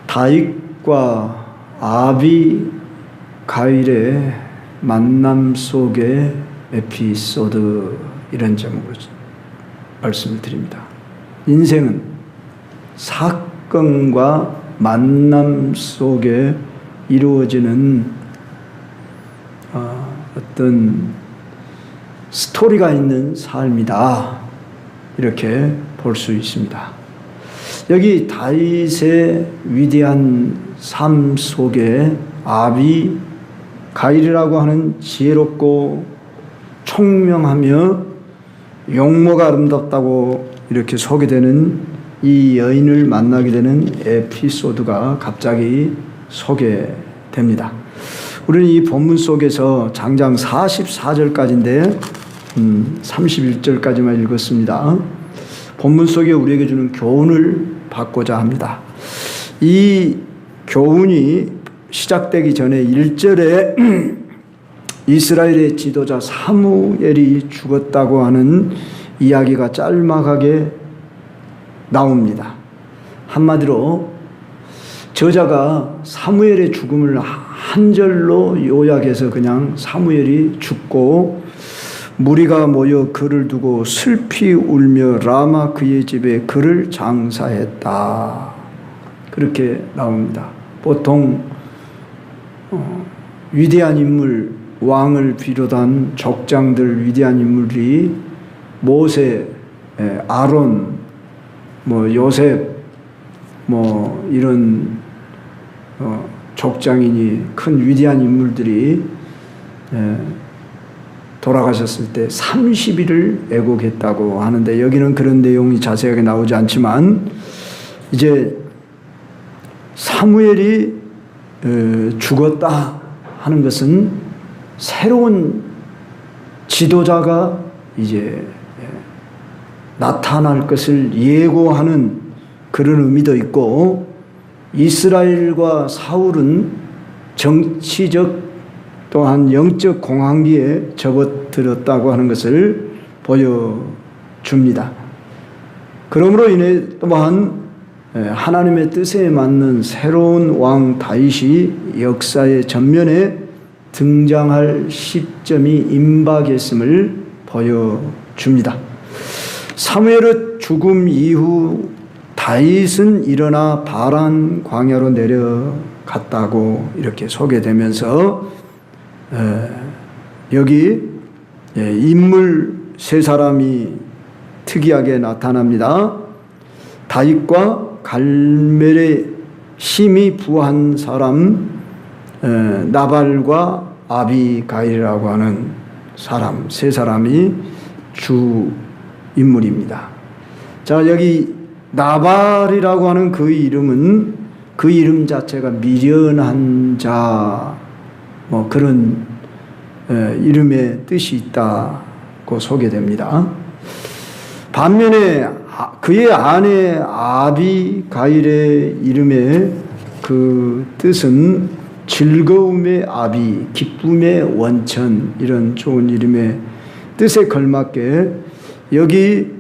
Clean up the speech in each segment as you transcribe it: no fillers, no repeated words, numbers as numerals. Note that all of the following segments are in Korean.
다윗과 아비가일의 만남 속의 에피소드, 이런 제목으로 말씀을 드립니다. 인생은 사건과 만남 속에 이루어지는 어떤 스토리가 있는 삶이다, 이렇게 볼 수 있습니다. 여기 다윗의 위대한 삶 속에 아비가일이라고 하는 지혜롭고 총명하며 용모가 아름답다고 이렇게 소개되는 이 여인을 만나게 되는 에피소드가 갑자기 소개됩니다. 우리는 이 본문 속에서 장장 44절까지인데 31절까지만 읽었습니다. 본문 속에 우리에게 주는 교훈을 받고자 합니다. 이 교훈이 시작되기 전에 1절에 이스라엘의 지도자 사무엘이 죽었다고 하는 이야기가 짤막하게 나옵니다. 한마디로 저자가 사무엘의 죽음을 한 절로 요약해서 그냥 사무엘이 죽고 무리가 모여 그를 두고 슬피 울며 라마 그의 집에 그를 장사했다, 그렇게 나옵니다. 보통 위대한 인물, 왕을 비롯한 족장들, 위대한 인물이 모세, 아론, 요셉, 이런 족장이니 큰 위대한 인물들이 돌아가셨을 때 30일을 애곡했다고 하는데, 여기는 그런 내용이 자세하게 나오지 않지만 이제 사무엘이 죽었다 하는 것은 새로운 지도자가 이제 나타날 것을 예고하는 그런 의미도 있고, 이스라엘과 사울은 정치적 또한 영적 공황기에 접어들었다고 하는 것을 보여줍니다. 그러므로 인해 또한 하나님의 뜻에 맞는 새로운 왕 다윗이 역사의 전면에 등장할 시점이 임박했음을 보여줍니다. 사무엘의 죽음 이후 다윗은 일어나 바란 광야로 내려갔다고 이렇게 소개되면서 여기 인물 세 사람이 특이하게 나타납니다. 다윗과 갈멜의 심히 부한 사람 나발과 아비가일이라고 하는 사람, 세 사람이 주 인물입니다. 자, 여기 나발이라고 하는 그 이름은 그 이름 자체가 미련한 자, 그런 이름의 뜻이 있다고 소개됩니다. 반면에 그의 아내 아비가일의 이름의 그 뜻은 즐거움의 아비, 기쁨의 원천, 이런 좋은 이름의 뜻에 걸맞게 여기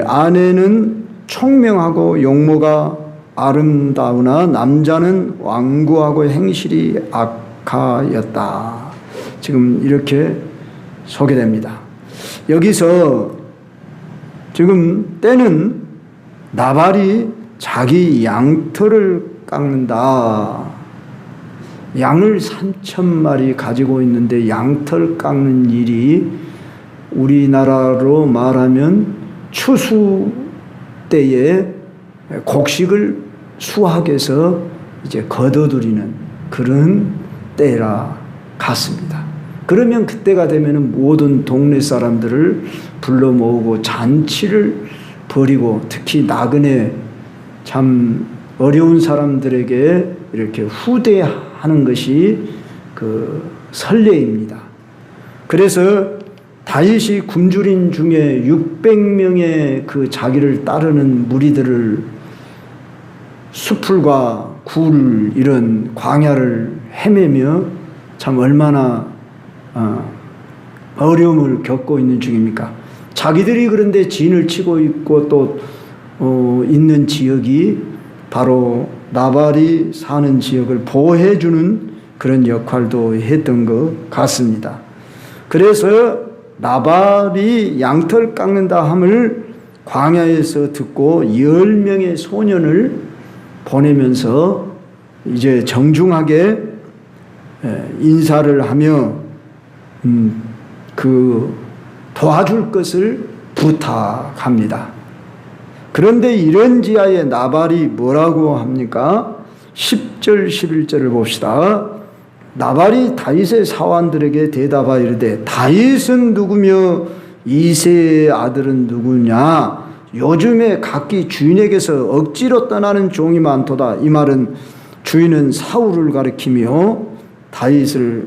아내는 총명하고 용모가 아름다우나 남자는 완고하고 행실이 악하였다, 지금 이렇게 소개됩니다. 여기서 지금 때는 나발이 자기 양털을 깎는다, 양을 3,000마리 가지고 있는데 양털 깎는 일이 우리나라로 말하면 추수 때에 곡식을 수확해서 이제 거둬들이는 그런 때라 같습니다. 그러면 그때가 되면 모든 동네 사람들을 불러 모으고 잔치를 벌이고, 특히 나그네 참 어려운 사람들에게 이렇게 후대하는 것이 그 설례입니다. 그래서 다윗이 굶주린 중에 600명의 그 자기를 따르는 무리들을 수풀과 굴, 이런 광야를 헤매며 참 얼마나 어려움을 겪고 있는 중입니까? 자기들이 그런데 진을 치고 있고 또 있는 지역이 바로 나발이 사는 지역을 보호해주는 그런 역할도 했던 것 같습니다. 그래서 나발이 양털 깎는다 함을 광야에서 듣고 10명의 소년을 보내면서 이제 정중하게 인사를 하며 도와줄 것을 부탁합니다. 그런데 이런 지하에 나발이 뭐라고 합니까? 10절 11절을 봅시다. 나발이 다윗의 사환들에게 대답하여 이르되 다윗은 누구며 이새의 아들은 누구냐? 요즘에 각기 주인에게서 억지로 떠나는 종이 많도다. 이 말은 주인은 사울을 가리키며 다윗을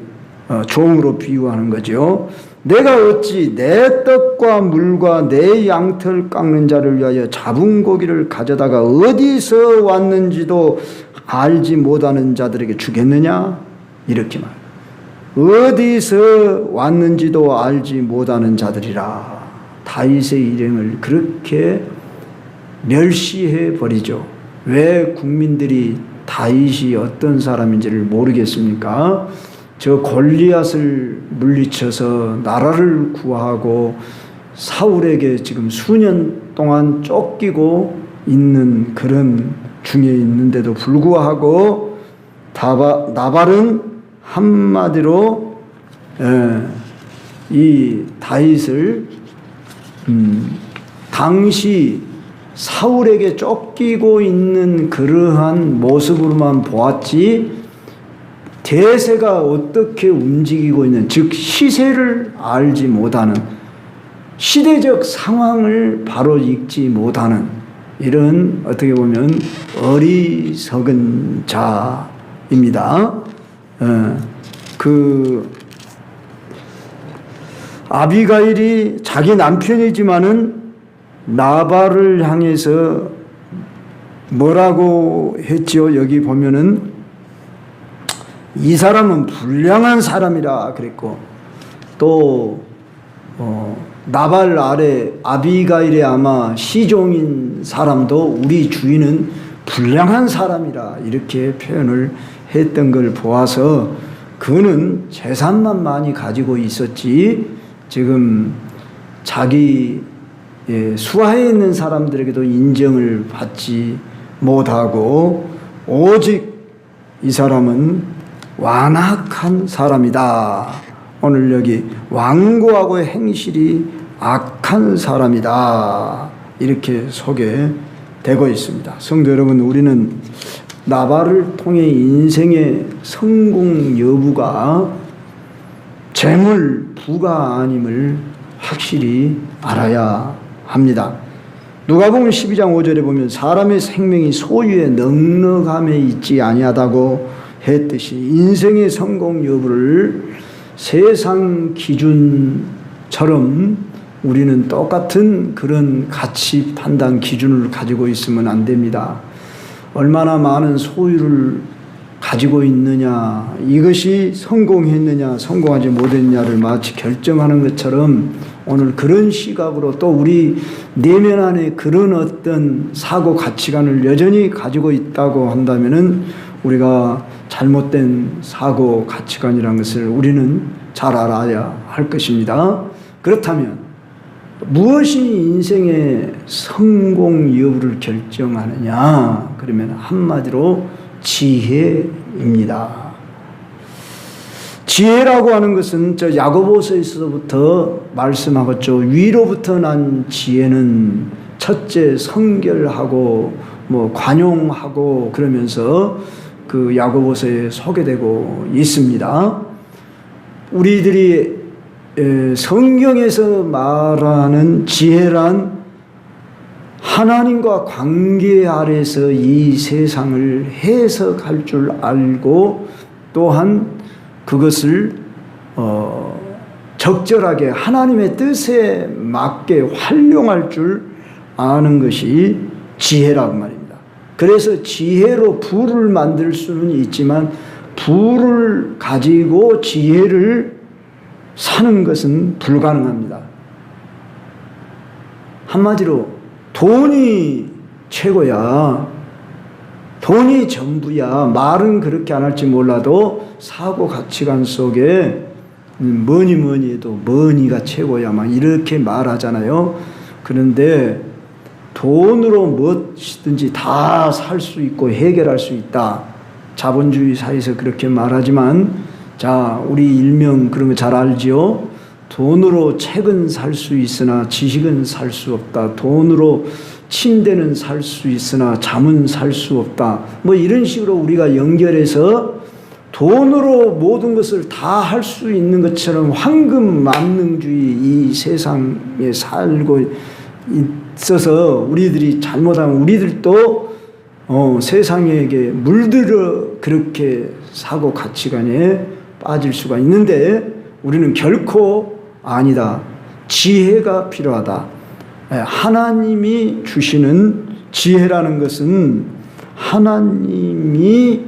종으로 비유하는 거죠. 내가 어찌 내 떡과 물과 내 양털 깎는 자를 위하여 잡은 고기를 가져다가 어디서 왔는지도 알지 못하는 자들에게 주겠느냐? 이렇게 어디서 왔는지도 알지 못하는 자들이라. 다윗의 일행을 그렇게 멸시해 버리죠. 왜 국민들이 다윗이 어떤 사람인지를 모르겠습니까? 저 골리앗을 물리쳐서 나라를 구하고 사울에게 지금 수년 동안 쫓기고 있는 그런 중에 있는데도 불구하고 나발은 한마디로 이 다윗을 당시 사울에게 쫓기고 있는 그러한 모습으로만 보았지 대세가 어떻게 움직이고 있는, 즉 시세를 알지 못하는, 시대적 상황을 바로 읽지 못하는 이런 어떻게 보면 어리석은 자입니다. 아비가일이 자기 남편이지만은 나발을 향해서 뭐라고 했죠? 여기 보면은 이 사람은 불량한 사람이라 그랬고, 또 나발 아래 아비가일의 아마 시종인 사람도 우리 주인은 불량한 사람이라 이렇게 표현을 했던 걸 보아서 그는 재산만 많이 가지고 있었지 지금 자기 수하에 있는 사람들에게도 인정을 받지 못하고 오직 이 사람은 완악한 사람이다. 오늘 여기 완고하고 행실이 악한 사람이다. 이렇게 소개되고 있습니다. 성도 여러분, 우리는 나발을 통해 인생의 성공 여부가 재물, 부가 아님을 확실히 알아야 합니다. 누가복음 12장 5절에 보면 사람의 생명이 소유의 넉넉함에 있지 아니하다고 했듯이 인생의 성공 여부를 세상 기준처럼 우리는 똑같은 그런 가치 판단 기준을 가지고 있으면 안 됩니다. 얼마나 많은 소유를 가지고 있느냐, 이것이 성공했느냐 성공하지 못했느냐를 마치 결정하는 것처럼 오늘 그런 시각으로 또 우리 내면 안에 그런 어떤 사고 가치관을 여전히 가지고 있다고 한다면은 우리가 잘못된 사고 가치관이라는 것을 우리는 잘 알아야 할 것입니다. 그렇다면 무엇이 인생의 성공 여부를 결정하느냐? 그러면 한마디로 지혜입니다. 지혜라고 하는 것은 저 야고보서에서부터 말씀하겠죠. 위로부터 난 지혜는 첫째 성결하고 관용하고 그러면서 그 야고보서에 소개되고 있습니다. 우리들이 성경에서 말하는 지혜란 하나님과 관계 아래서 이 세상을 해석할 줄 알고 또한 그것을 적절하게 하나님의 뜻에 맞게 활용할 줄 아는 것이 지혜라고 말입니다. 그래서 지혜로 부를 만들 수는 있지만 부를 가지고 지혜를 사는 것은 불가능합니다. 한마디로 돈이 최고야. 돈이 전부야. 말은 그렇게 안 할지 몰라도 사고 가치관 속에 뭐니 뭐니 해도 머니가 최고야 막 이렇게 말하잖아요. 그런데 돈으로 무엇이든지 다 살 수 있고 해결할 수 있다. 자본주의 사회에서 그렇게 말하지만, 자, 우리 일명 그런 거 잘 알지요? 돈으로 책은 살 수 있으나 지식은 살 수 없다. 돈으로 침대는 살 수 있으나 잠은 살 수 없다. 뭐 이런 식으로 우리가 연결해서 돈으로 모든 것을 다 할 수 있는 것처럼 황금 만능주의 이 세상에 살고 있어서 우리들이 잘못하면 우리들도 세상에게 물들어 그렇게 사고 가치관에 빠질 수가 있는데, 우리는 결코 아니다. 지혜가 필요하다. 하나님이 주시는 지혜라는 것은 하나님이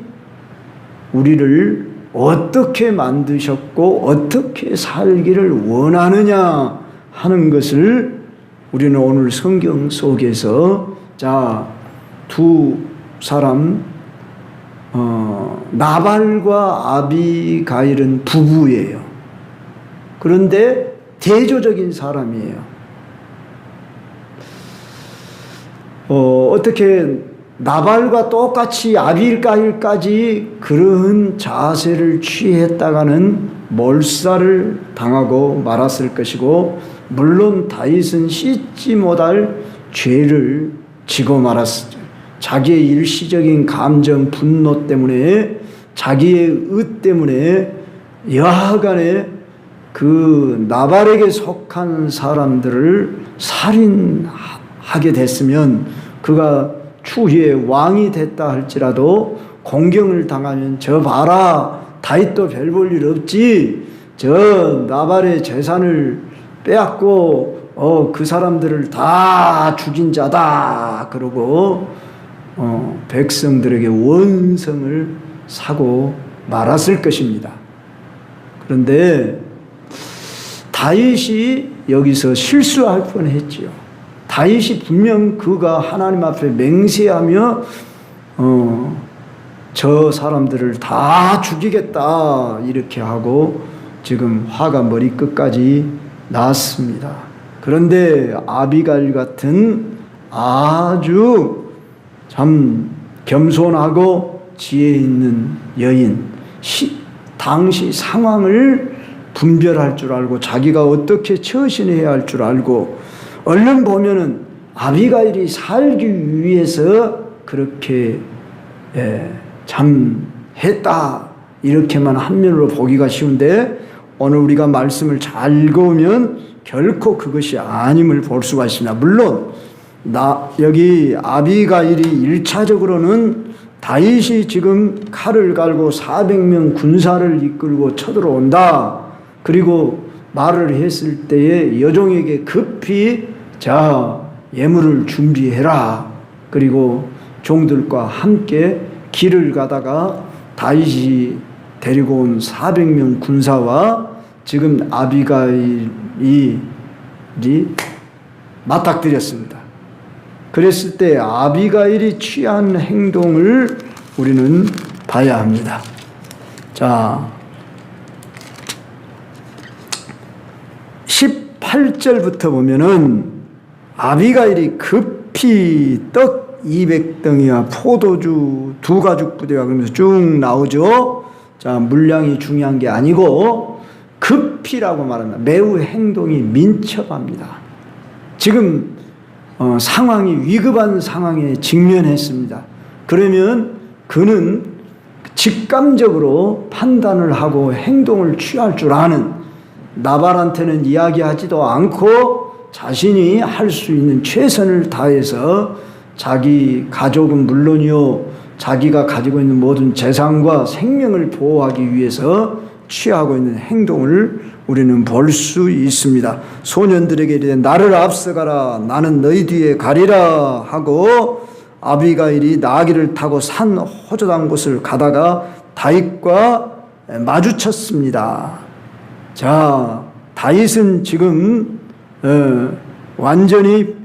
우리를 어떻게 만드셨고 어떻게 살기를 원하느냐 하는 것을 우리는 오늘 성경 속에서, 자, 두 사람, 나발과 아비가일은 부부예요. 그런데 대조적인 사람이에요. 어떻게 나발과 똑같이 아비가일까지 그런 자세를 취했다가는 몰살을 당하고 말았을 것이고, 물론 다윗은 씻지 못할 죄를 지고 말았죠. 자기의 일시적인 감정, 분노 때문에, 자기의 의 때문에 여하간에 그 나발에게 속한 사람들을 살인하게 됐으면, 그가 추후에 왕이 됐다 할지라도 공경을 당하면, 저 봐라, 다윗도 별 볼 일 없지, 저 나발의 재산을 빼앗고 그 사람들을 다 죽인 자다 그러고 백성들에게 원성을 사고 말았을 것입니다. 그런데 다윗이 여기서 실수할 뻔했지요. 다윗이 분명 그가 하나님 앞에 맹세하며 저 사람들을 다 죽이겠다 이렇게 하고 지금 화가 머리끝까지 났습니다. 그런데 아비가일 같은 아주 참 겸손하고 지혜 있는 여인, 당시 상황을 분별할 줄 알고 자기가 어떻게 처신해야 할 줄 알고, 얼른 보면은 아비가일이 살기 위해서 그렇게 참 했다 이렇게만 한면으로 보기가 쉬운데, 오늘 우리가 말씀을 잘 읽으면 결코 그것이 아님을 볼 수가 있습니다. 물론 여기 아비가일이 1차적으로는 다윗이 지금 칼을 갈고 400명 군사를 이끌고 쳐들어온다. 그리고 말을 했을 때에 여종에게 급히 자 예물을 준비해라. 그리고 종들과 함께 길을 가다가 다윗이 데리고 온 400명 군사와 지금 아비가일이 맞닥뜨렸습니다. 그랬을 때 아비가일이 취한 행동을 우리는 봐야 합니다. 자, 18절부터 보면은 아비가일이 급히 떡 200덩이와 포도주 2가죽 부대와 그러면서 쭉 나오죠. 자, 물량이 중요한 게 아니고 급히라고 말합니다. 매우 행동이 민첩합니다. 지금 상황이 위급한 상황에 직면했습니다. 그러면 그는 직감적으로 판단을 하고 행동을 취할 줄 아는, 나발한테는 이야기하지도 않고 자신이 할 수 있는 최선을 다해서 자기 가족은 물론이요, 자기가 가지고 있는 모든 재산과 생명을 보호하기 위해서 취하고 있는 행동을 우리는 볼 수 있습니다. 소년들에게 이르되 나를 앞서가라, 나는 너희 뒤에 가리라 하고 아비가일이 나귀를 타고 산 호젓한 곳을 가다가 다윗과 마주쳤습니다. 자, 다윗은 지금 완전히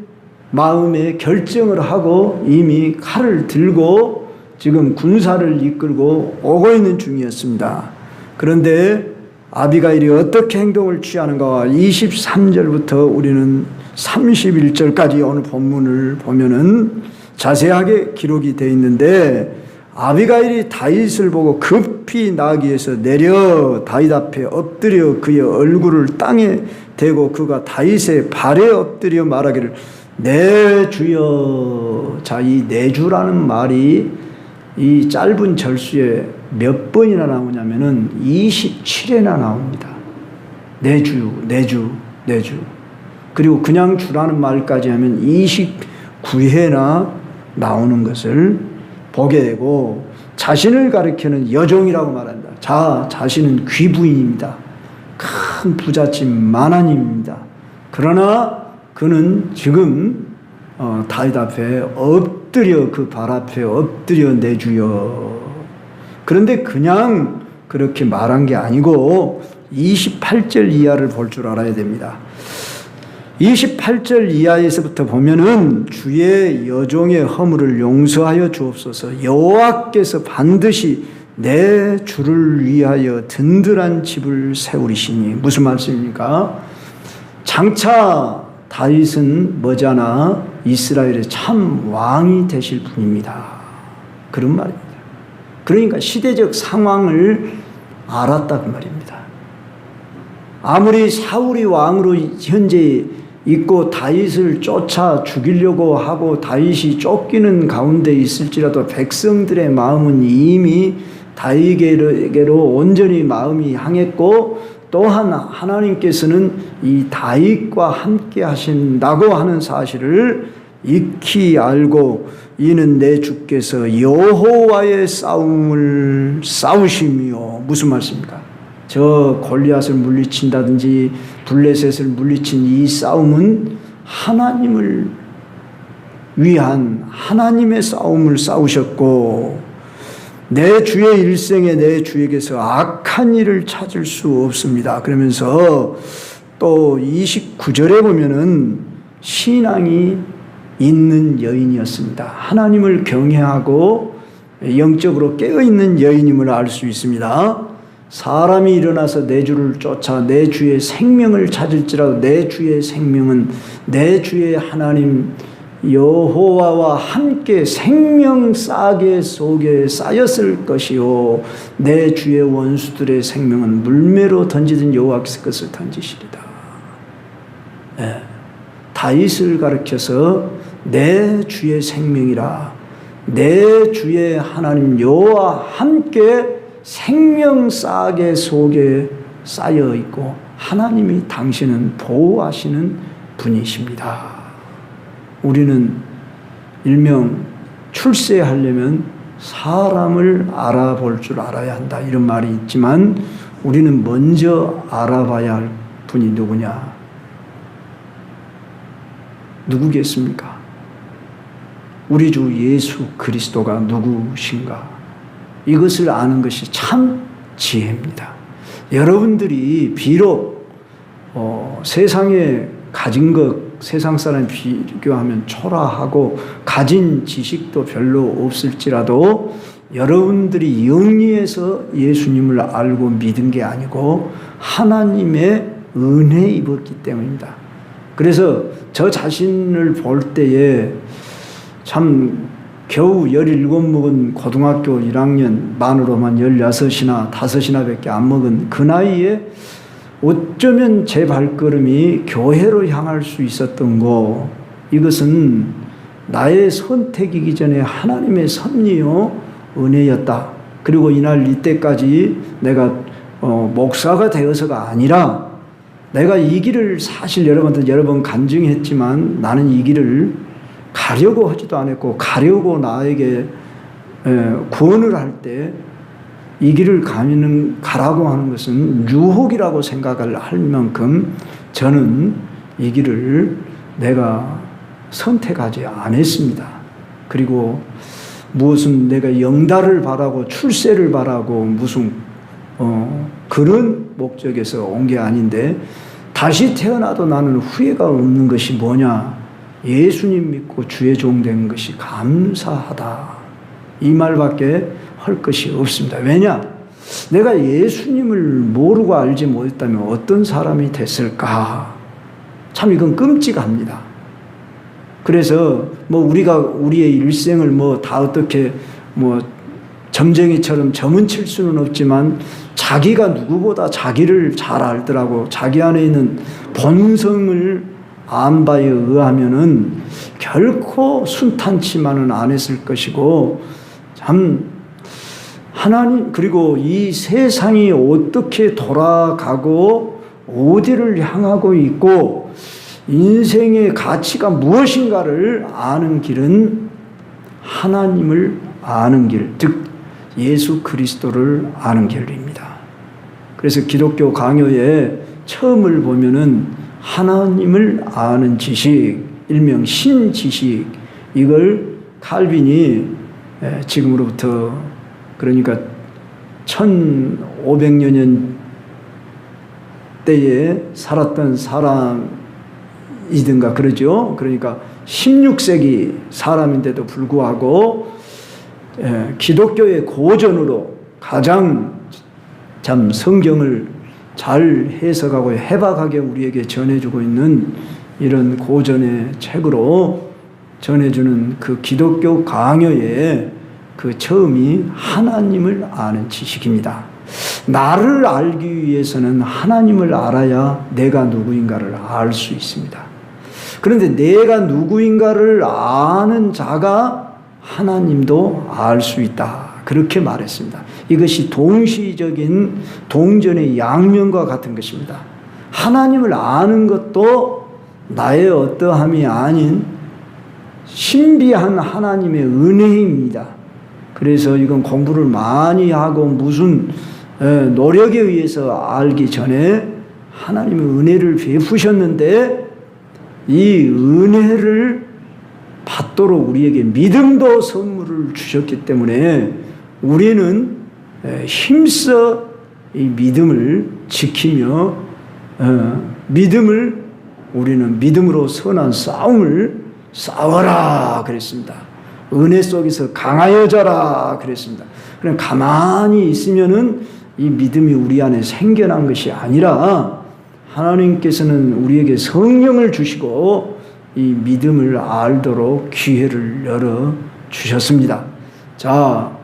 마음에 결정을 하고 이미 칼을 들고 지금 군사를 이끌고 오고 있는 중이었습니다. 그런데 아비가일이 어떻게 행동을 취하는가 23절부터 우리는 31절까지 오늘 본문을 보면은 자세하게 기록이 되어 있는데 아비가일이 다윗을 보고 급히 나귀에서 내려 다윗 앞에 엎드려 그의 얼굴을 땅에 대고 그가 다윗의 발에 엎드려 말하기를 내 주여. 자, 이 내 주라는 말이 이 짧은 절수에 몇 번이나 나오냐면은 27회나 나옵니다. 내 주, 내 주, 내 주. 그리고 그냥 주라는 말까지 하면 29회나 나오는 것을 보게 되고 자신을 가리키는 여종이라고 말한다. 자신은 귀부인입니다. 큰 부잣집 만화님입니다. 그러나 그는 지금 다윗 앞에 엎드려 그 발 앞에 엎드려 내 주여. 그런데 그냥 그렇게 말한 게 아니고 28절 이하를 볼 줄 알아야 됩니다. 28절 이하에서부터 보면은 주의 여종의 허물을 용서하여 주옵소서. 여호와께서 반드시 내 주를 위하여 든든한 집을 세우리시니. 무슨 말씀입니까? 장차 다윗은 머지않아 이스라엘의 참 왕이 되실 분입니다. 그런 말입니다. 그러니까 시대적 상황을 알았다 그 말입니다. 아무리 사울이 왕으로 현재 있고 다윗을 쫓아 죽이려고 하고 다윗이 쫓기는 가운데 있을지라도 백성들의 마음은 이미 다윗에게로 온전히 마음이 향했고 또한 하나님께서는 이 다윗과 함께 하신다고 하는 사실을 익히 알고 이는 내 주께서 여호와의 싸움을 싸우시며. 무슨 말씀입니까? 저 골리앗을 물리친다든지 블레셋을 물리친 이 싸움은 하나님을 위한 하나님의 싸움을 싸우셨고 내 주의 일생에 내 주에게서 악한 일을 찾을 수 없습니다. 그러면서 또 29절에 보면은 신앙이 있는 여인이었습니다. 하나님을 경외하고 영적으로 깨어있는 여인임을 알 수 있습니다. 사람이 일어나서 내 주를 쫓아 내 주의 생명을 찾을지라도 내 주의 생명은 내 주의 하나님 여호와와 함께 생명 싸개 속에 쌓였을 것이요 내 주의 원수들의 생명은 물매로 던지든 여호와께서 그것을 던지시리다. 네. 다윗을 가리켜서 내 주의 생명이라 내 주의 하나님 여호와 함께 생명 싸개 속에 쌓여 있고 하나님이 당신은 보호하시는 분이십니다. 우리는 일명 출세하려면 사람을 알아볼 줄 알아야 한다 이런 말이 있지만 우리는 먼저 알아봐야 할 분이 누구냐? 누구겠습니까? 우리 주 예수 그리스도가 누구신가? 이것을 아는 것이 참 지혜입니다. 여러분들이 비록 세상에 가진 것 세상 사람 비교하면 초라하고 가진 지식도 별로 없을지라도 여러분들이 영리해서 예수님을 알고 믿은 게 아니고 하나님의 은혜 입었기 때문입니다. 그래서 저 자신을 볼 때에 참 겨우 17 먹은 고등학교 1학년 만으로만 16이나 5이나 밖에 안 먹은 그 나이에 어쩌면 제 발걸음이 교회로 향할 수 있었던 거 이것은 나의 선택이기 전에 하나님의 섭리요 은혜였다. 그리고 이날 이때까지 내가 목사가 되어서가 아니라 내가 이 길을 사실 여러분한테 여러 번 간증했지만 나는 이 길을 가려고 하지도 않았고 가려고 나에게 구원을 할 때 이 길을 가라고 하는 것은 유혹이라고 생각을 할 만큼 저는 이 길을 내가 선택하지 않았습니다. 그리고 무엇은 내가 영달을 바라고 출세를 바라고 무슨 그런 목적에서 온 게 아닌데 다시 태어나도 나는 후회가 없는 것이 뭐냐? 예수님 믿고 주의 종 된 것이 감사하다. 이 말밖에 할 것이 없습니다. 왜냐? 내가 예수님을 모르고 알지 못했다면 어떤 사람이 됐을까? 참 이건 끔찍합니다. 그래서 우리가 우리의 일생을 다 어떻게 점쟁이처럼 점은 칠 수는 없지만 자기가 누구보다 자기를 잘 알더라고. 자기 안에 있는 본성을 안 바에 의하면은 결코 순탄치만은 안 했을 것이고, 참 하나님, 그리고 이 세상이 어떻게 돌아가고 어디를 향하고 있고 인생의 가치가 무엇인가를 아는 길은 하나님을 아는 길, 즉 예수 그리스도를 아는 길입니다. 그래서 기독교 강요의 처음을 보면은 하나님을 아는 지식, 일명 신지식, 이걸 칼빈이 지금으로부터 그러니까 1500년 때에 살았던 사람이든가 그러죠. 그러니까 16세기 사람인데도 불구하고 기독교의 고전으로 가장 참 성경을 잘 해석하고 해박하게 우리에게 전해주고 있는 이런 고전의 책으로 전해주는 그 기독교 강요의 그 처음이 하나님을 아는 지식입니다. 나를 알기 위해서는 하나님을 알아야 내가 누구인가를 알 수 있습니다. 그런데 내가 누구인가를 아는 자가 하나님도 알 수 있다. 그렇게 말했습니다. 이것이 동시적인 동전의 양면과 같은 것입니다. 하나님을 아는 것도 나의 어떠함이 아닌 신비한 하나님의 은혜입니다. 그래서 이건 공부를 많이 하고 무슨 노력에 의해서 알기 전에 하나님의 은혜를 베푸셨는데 이 은혜를 받도록 우리에게 믿음도 선물을 주셨기 때문에 우리는 힘써 이 믿음을 지키며 우리는 믿음으로 선한 싸움을 싸워라 그랬습니다. 은혜 속에서 강하여져라 그랬습니다. 그럼 가만히 있으면은 이 믿음이 우리 안에 생겨난 것이 아니라 하나님께서는 우리에게 성령을 주시고 이 믿음을 알도록 기회를 열어 주셨습니다. 자,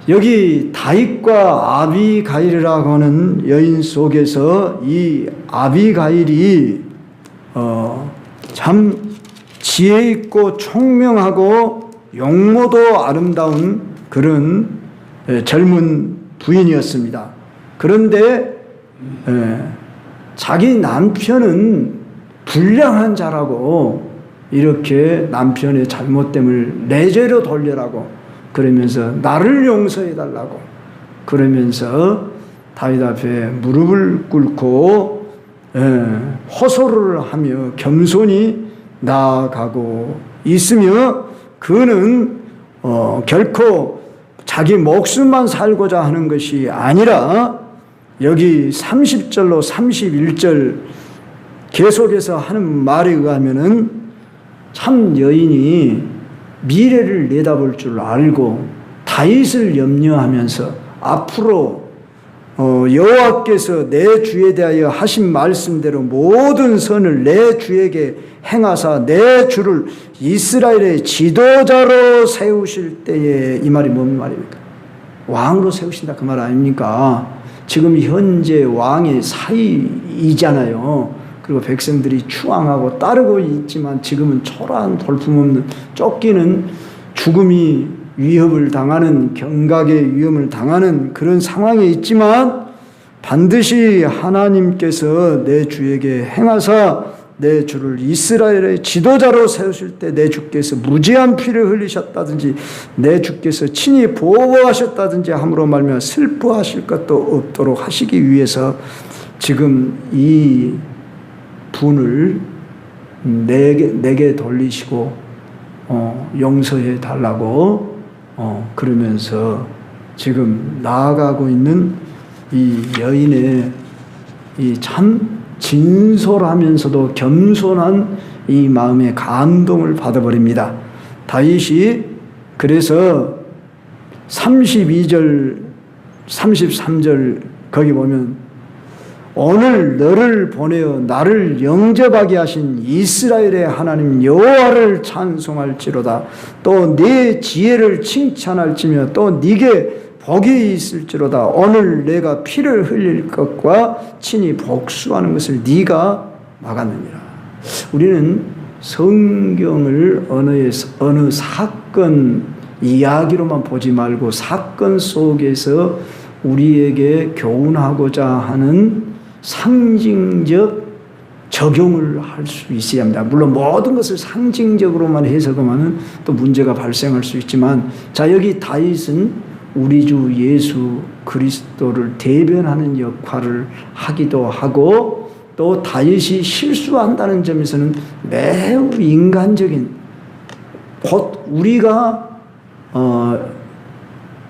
여기 다윗과 아비가일이라고 하는 여인 속에서 이 아비가일이 참 지혜 있고 총명하고 용모도 아름다운 그런 젊은 부인이었습니다. 그런데 자기 남편은 불량한 자라고 이렇게 남편의 잘못됨을 내 죄로 돌려라고 그러면서 나를 용서해 달라고 그러면서 다윗 앞에 무릎을 꿇고 호소를 하며 겸손히 나아가고 있으며 그는 결코 자기 목숨만 살고자 하는 것이 아니라 여기 30절로 31절 계속해서 하는 말에 의하면은 참 여인이 미래를 내다볼 줄 알고 다윗을 염려하면서 앞으로 여호와께서 내 주에 대하여 하신 말씀대로 모든 선을 내 주에게 행하사 내 주를 이스라엘의 지도자로 세우실 때에 이 말이 뭔 말입니까? 왕으로 세우신다 그 말 아닙니까? 지금 현재 왕의 사위이잖아요. 그리고 백성들이 추앙하고 따르고 있지만 지금은 초라한 볼품없는 쫓기는 죽음이 위협을 당하는 경각의 위험을 당하는 그런 상황에 있지만 반드시 하나님께서 내 주에게 행하사 내 주를 이스라엘의 지도자로 세우실 때 내 주께서 무지한 피를 흘리셨다든지 내 주께서 친히 보호하셨다든지 함으로 말미암아 슬퍼하실 것도 없도록 하시기 위해서 지금 이 분을 내게 돌리시고 용서해 달라고 그러면서 지금 나아가고 있는 이 여인의 이 참 진솔하면서도 겸손한 이 마음의 감동을 받아버립니다. 다윗이 그래서 32절, 33절 거기 보면 오늘 너를 보내어 나를 영접하게 하신 이스라엘의 하나님 여호와를 찬송할지로다. 또 네 지혜를 칭찬할지며 또 네게 복이 있을지로다. 오늘 내가 피를 흘릴 것과 친히 복수하는 것을 네가 막았느니라. 우리는 성경을 어느 사건 이야기로만 보지 말고 사건 속에서 우리에게 교훈하고자 하는 상징적 적용을 할 수 있어야 합니다. 물론 모든 것을 상징적으로만 해석하면 또 문제가 발생할 수 있지만, 자, 여기 다윗은 우리 주 예수 그리스도를 대변하는 역할을 하기도 하고, 또 다윗이 실수한다는 점에서는 매우 인간적인, 곧 우리가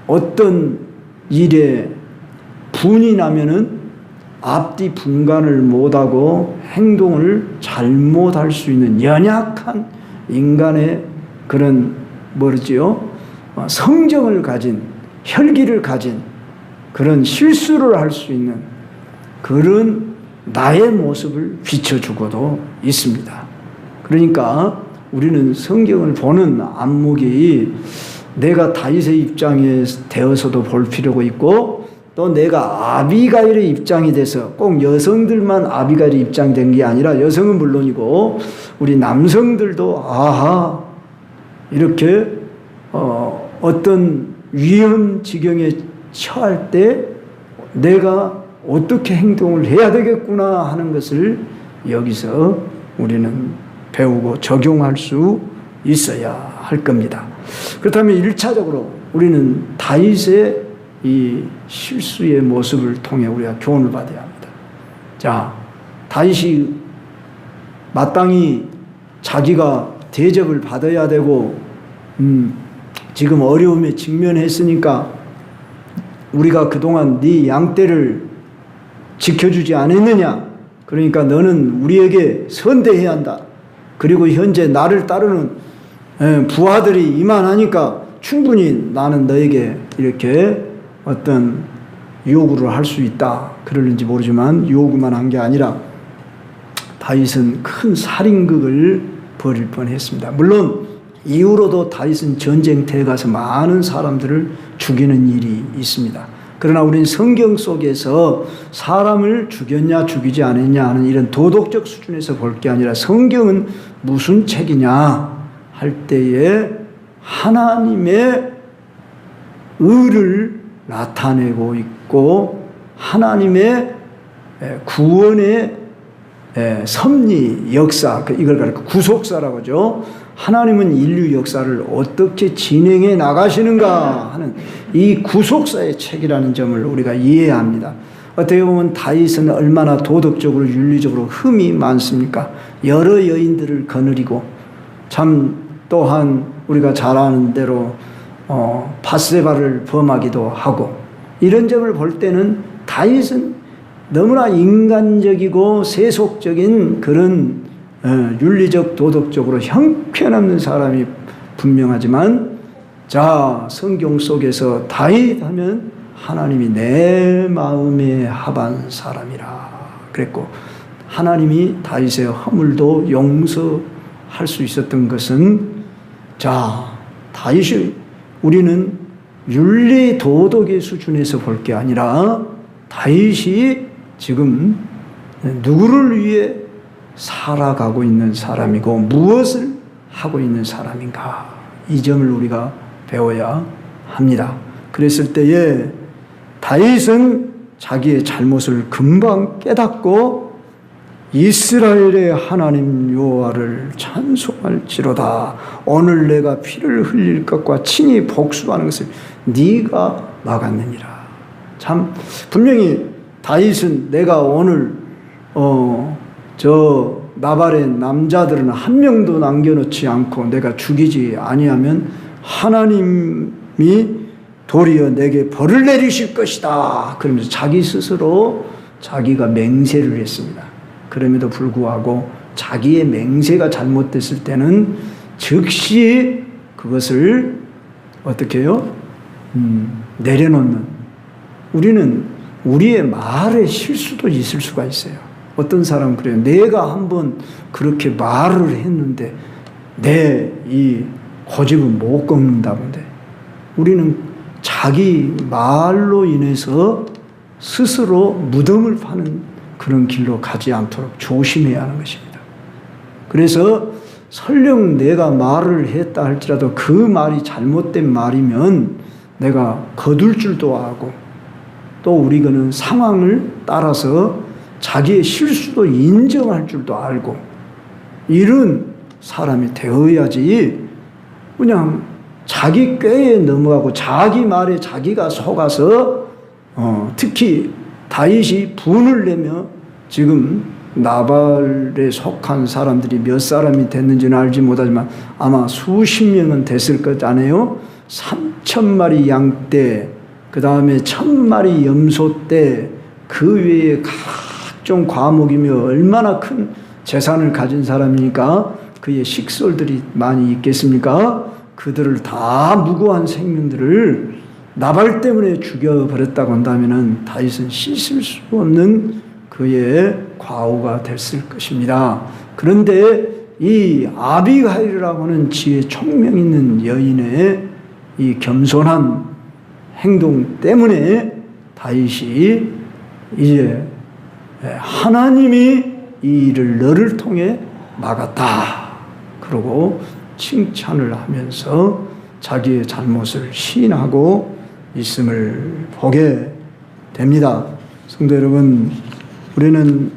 어떤 일에 분이 나면은 앞뒤 분간을 못하고 행동을 잘못할 수 있는 연약한 인간의 그런 성정을 가진, 혈기를 가진 그런 실수를 할 수 있는 그런 나의 모습을 비춰주고도 있습니다. 그러니까 우리는 성경을 보는 안목이 내가 다윗의 입장에 되어서도 볼 필요가 있고, 또 내가 아비가일의 입장이 돼서 꼭 여성들만 아비가일의 입장이 된 게 아니라 여성은 물론이고 우리 남성들도 아하 이렇게 어떤 위험 지경에 처할 때 내가 어떻게 행동을 해야 되겠구나 하는 것을 여기서 우리는 배우고 적용할 수 있어야 할 겁니다. 그렇다면 1차적으로 우리는 다윗의 이 실수의 모습을 통해 우리가 교훈을 받아야 합니다. 자, 다윗이 마땅히 자기가 대접을 받아야 되고 지금 어려움에 직면했으니까 우리가 그동안 네 양떼를 지켜주지 않았느냐? 그러니까 너는 우리에게 선대해야 한다. 그리고 현재 나를 따르는 부하들이 이만하니까 충분히 나는 너에게 이렇게 어떤 요구를 할 수 있다. 그러는지 모르지만 요구만 한 게 아니라 다윗은 큰 살인극을 벌일 뻔했습니다. 물론 이후로도 다윗은 전쟁터에 가서 많은 사람들을 죽이는 일이 있습니다. 그러나 우리는 성경 속에서 사람을 죽였냐 죽이지 않았냐 하는 이런 도덕적 수준에서 볼 게 아니라 성경은 무슨 책이냐 할 때에 하나님의 의를 나타내고 있고 하나님의 구원의 섭리 역사, 이걸 가리켜 구속사라고 하죠. 하나님은 인류 역사를 어떻게 진행해 나가시는가 하는 이 구속사의 책이라는 점을 우리가 이해해야 합니다. 어떻게 보면 다윗은 얼마나 도덕적으로 윤리적으로 흠이 많습니까? 여러 여인들을 거느리고 참 또한 우리가 잘 아는 대로 바세바를 범하기도 하고, 이런 점을 볼 때는 다윗은 너무나 인간적이고 세속적인 그런 윤리적 도덕적으로 형편없는 사람이 분명하지만, 자, 성경 속에서 다윗 하면 하나님이 내 마음에 합한 사람이라 그랬고, 하나님이 다윗의 허물도 용서할 수 있었던 것은, 자, 다윗이 우리는 윤리 도덕의 수준에서 볼 게 아니라 다윗이 지금 누구를 위해 살아가고 있는 사람이고 무엇을 하고 있는 사람인가, 이 점을 우리가 배워야 합니다. 그랬을 때에 다윗은 자기의 잘못을 금방 깨닫고 이스라엘의 하나님 여호와를 찬송할지로다. 오늘 내가 피를 흘릴 것과 친히 복수하는 것을 네가 막았느니라. 참 분명히 다윗은 내가 오늘 저 나발의 남자들은 한 명도 남겨놓지 않고 내가 죽이지 아니하면 하나님이 도리어 내게 벌을 내리실 것이다. 그러면서 자기 스스로 자기가 맹세를 했습니다. 그럼에도 불구하고 자기의 맹세가 잘못됐을 때는 즉시 그것을 어떻게 해요? 내려놓는. 우리는 우리의 말에 실수도 있을 수가 있어요. 어떤 사람은 그래요. 내가 한번 그렇게 말을 했는데 내 이 고집은 못 꺾는다는데, 우리는 자기 말로 인해서 스스로 무덤을 파는 그런 길로 가지 않도록 조심해야 하는 것입니다. 그래서 설령 내가 말을 했다 할지라도 그 말이 잘못된 말이면 내가 거둘 줄도 알고, 또 우리는 상황을 따라서 자기의 실수도 인정할 줄도 알고, 이런 사람이 되어야지 그냥 자기 꾀에 넘어가고 자기 말에 자기가 속아서 특히 다윗이 분을 내며, 지금 나발에 속한 사람들이 몇 사람이 됐는지는 알지 못하지만 아마 수십 명은 됐을 것 아니에요. 3,000마리 양떼, 그 다음에 1,000마리 염소떼, 그 외에 각종 과목이며 얼마나 큰 재산을 가진 사람이니까 그의 식솔들이 많이 있겠습니까? 그들을 다 무고한 생명들을 나발 때문에 죽여버렸다고 한다면 다윗은 씻을 수 없는 그의 과오가 됐을 것입니다. 그런데 이 아비가일이라고 하는 지혜 총명 있는 여인의 이 겸손한 행동 때문에 다윗이 이제 하나님이 이 일을 너를 통해 막았다, 그러고 칭찬을 하면서 자기의 잘못을 시인하고 있음을 보게 됩니다. 성도 여러분, 우리는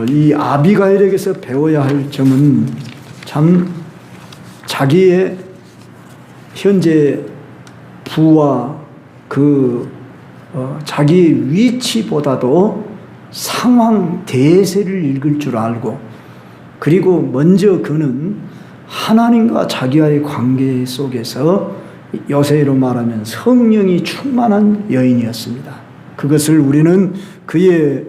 이 아비가일에게서 배워야 할 점은 참 자기의 현재 부와 그 자기 위치보다도 상황 대세를 읽을 줄 알고, 그리고 먼저 그는 하나님과 자기와의 관계 속에서 요새로 말하면 성령이 충만한 여인이었습니다. 그것을 우리는 그의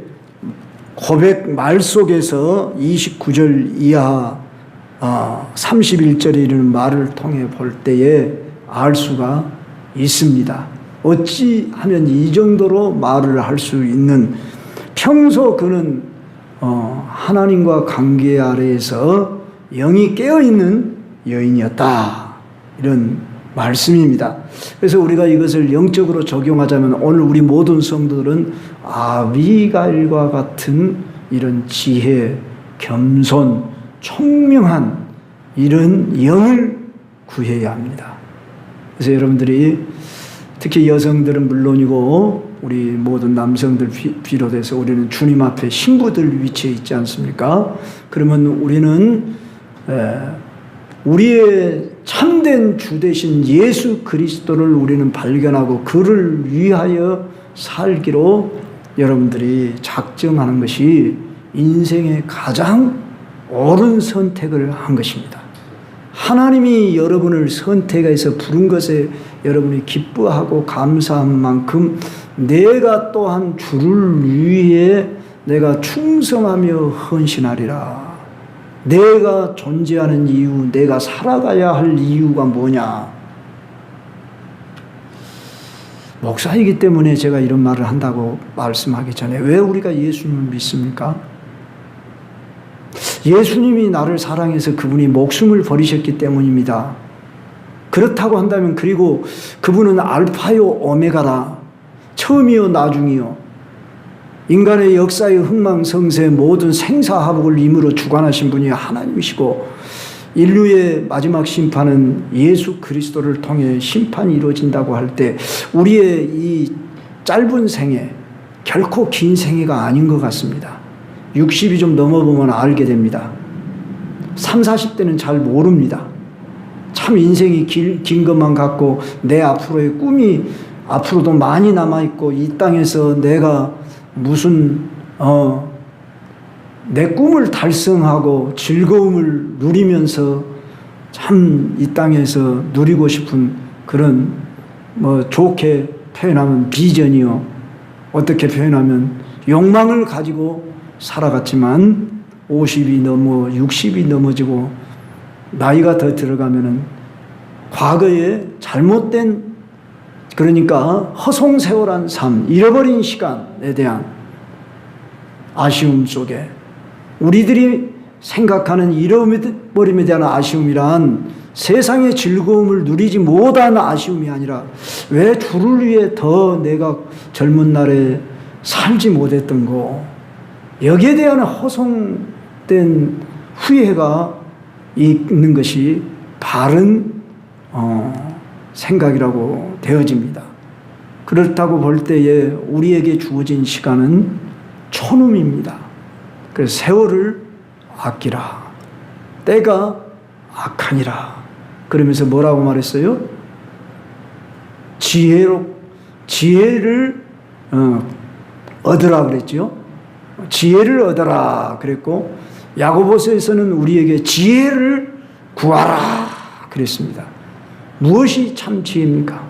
고백 말 속에서 29절 이하 31절에 이르는 말을 통해 볼 때에 알 수가 있습니다. 어찌하면 이 정도로 말을 할 수 있는, 평소 그는 하나님과 관계 아래에서 영이 깨어있는 여인이었다, 이런 말씀입니다. 그래서 우리가 이것을 영적으로 적용하자면 오늘 우리 모든 성도들은 아비가일과 같은 이런 지혜, 겸손, 총명한 이런 영을 구해야 합니다. 그래서 여러분들이 특히 여성들은 물론이고 우리 모든 남성들 비롯해서 우리는 주님 앞에 신부들 위치에 있지 않습니까? 그러면 우리는 우리의 참된 주 되신 예수 그리스도를 우리는 발견하고 그를 위하여 살기로 여러분들이 작정하는 것이 인생의 가장 옳은 선택을 한 것입니다. 하나님이 여러분을 선택해서 부른 것에 여러분이 기뻐하고 감사한 만큼 내가 또한 주를 위해 내가 충성하며 헌신하리라. 내가 존재하는 이유, 내가 살아가야 할 이유가 뭐냐? 목사이기 때문에 제가 이런 말을 한다고 말씀하기 전에 왜 우리가 예수님을 믿습니까? 예수님이 나를 사랑해서 그분이 목숨을 버리셨기 때문입니다. 그렇다고 한다면, 그리고 그분은 알파요 오메가라, 처음이요 나중이요, 인간의 역사의 흥망성쇠 모든 생사화복을 임으로 주관하신 분이 하나님이시고, 인류의 마지막 심판은 예수 그리스도를 통해 심판이 이루어진다고 할 때 우리의 이 짧은 생애, 결코 긴 생애가 아닌 것 같습니다. 60이 좀 넘어보면 알게 됩니다. 30, 40대는 잘 모릅니다. 참 인생이 긴 것만 같고 내 앞으로의 꿈이 앞으로도 많이 남아있고 이 땅에서 내가 무슨 내 꿈을 달성하고 즐거움을 누리면서 참 이 땅에서 누리고 싶은 그런 좋게 표현하면 비전이요, 어떻게 표현하면 욕망을 가지고 살아갔지만 50이 넘어 60이 넘어지고 나이가 더 들어가면은 과거에 잘못된, 그러니까 허송세월한 삶, 잃어버린 시간에 대한 아쉬움 속에 우리들이 생각하는 잃어버림에 대한 아쉬움이란 세상의 즐거움을 누리지 못한 아쉬움이 아니라 왜 주를 위해 더 내가 젊은 날에 살지 못했던 거, 여기에 대한 허송된 후회가 있는 것이 바른 생각이라고 되어집니다. 그렇다고 볼 때에 우리에게 주어진 시간은 초num입니다. 그래서 세월을 아끼라. 때가 악하니라. 그러면서 뭐라고 말했어요? 지혜를 얻으라 그랬죠. 지혜를 얻어라 그랬고, 야고보서에서는 우리에게 지혜를 구하라 그랬습니다. 무엇이 참 지혜입니까?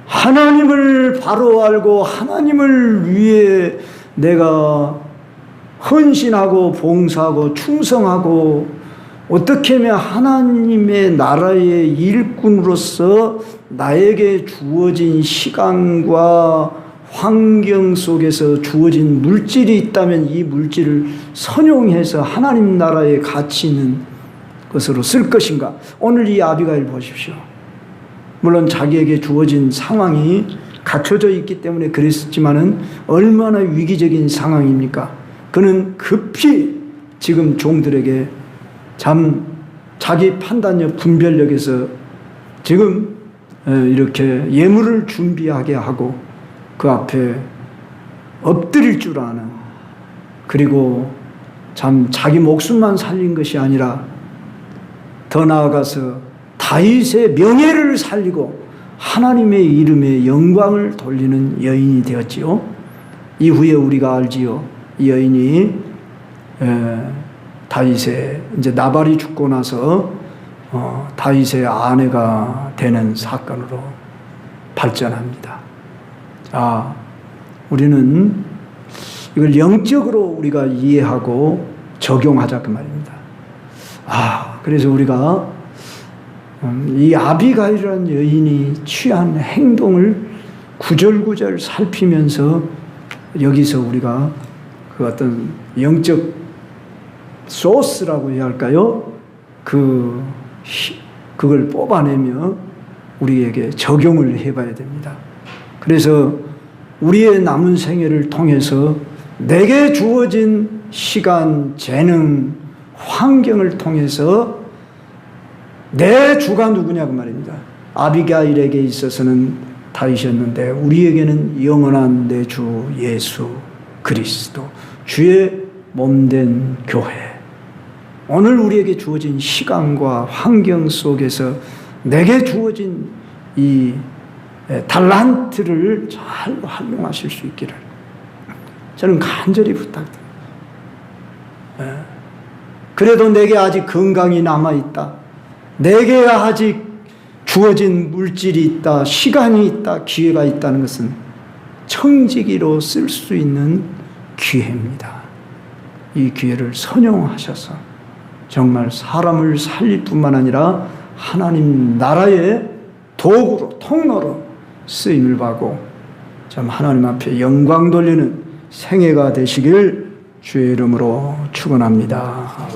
하나님을 바로 알고 하나님을 위해 내가 헌신하고 봉사하고 충성하고, 어떻게 하면 하나님의 나라의 일꾼으로서 나에게 주어진 시간과 환경 속에서 주어진 물질이 있다면 이 물질을 선용해서 하나님 나라의 가치 있는 것으로 쓸 것인가? 오늘 이 아비가일 보십시오. 물론 자기에게 주어진 상황이 갖춰져 있기 때문에 그랬지만은 얼마나 위기적인 상황입니까? 그는 급히 지금 종들에게 자기 판단력, 분별력에서 지금 이렇게 예물을 준비하게 하고 그 앞에 엎드릴 줄 아는, 그리고 자기 목숨만 살린 것이 아니라 더 나아가서 다윗의 명예를 살리고 하나님의 이름에 영광을 돌리는 여인이 되었지요. 이후에 우리가 알지요. 이 여인이 다윗의 이제 나발이 죽고 나서 다윗의 아내가 되는 사건으로 발전합니다. 우리는 이걸 영적으로 우리가 이해하고 적용하자 그 말입니다. 그래서 우리가 이 아비가일이라는 여인이 취한 행동을 구절구절 살피면서 여기서 우리가 그 어떤 영적 소스라고 해야 할까요? 그걸 뽑아내며 우리에게 적용을 해봐야 됩니다. 그래서 우리의 남은 생애를 통해서 내게 주어진 시간, 재능, 환경을 통해서 내 주가 누구냐 그 말입니다. 아비가일에게 있어서는 다윗이었는데 우리에게는 영원한 내 주 예수 그리스도, 주의 몸된 교회. 오늘 우리에게 주어진 시간과 환경 속에서 내게 주어진 이 달란트를 잘 활용하실 수 있기를 저는 간절히 부탁드립니다. 그래도 내게 아직 건강이 남아있다, 내게 아직 주어진 물질이 있다, 시간이 있다, 기회가 있다는 것은 청지기로 쓸 수 있는 기회입니다. 이 기회를 선용하셔서 정말 사람을 살릴 뿐만 아니라 하나님 나라의 도구로, 통로로 쓰임을 받고 참 하나님 앞에 영광 돌리는 생애가 되시길 주의 이름으로 축원합니다.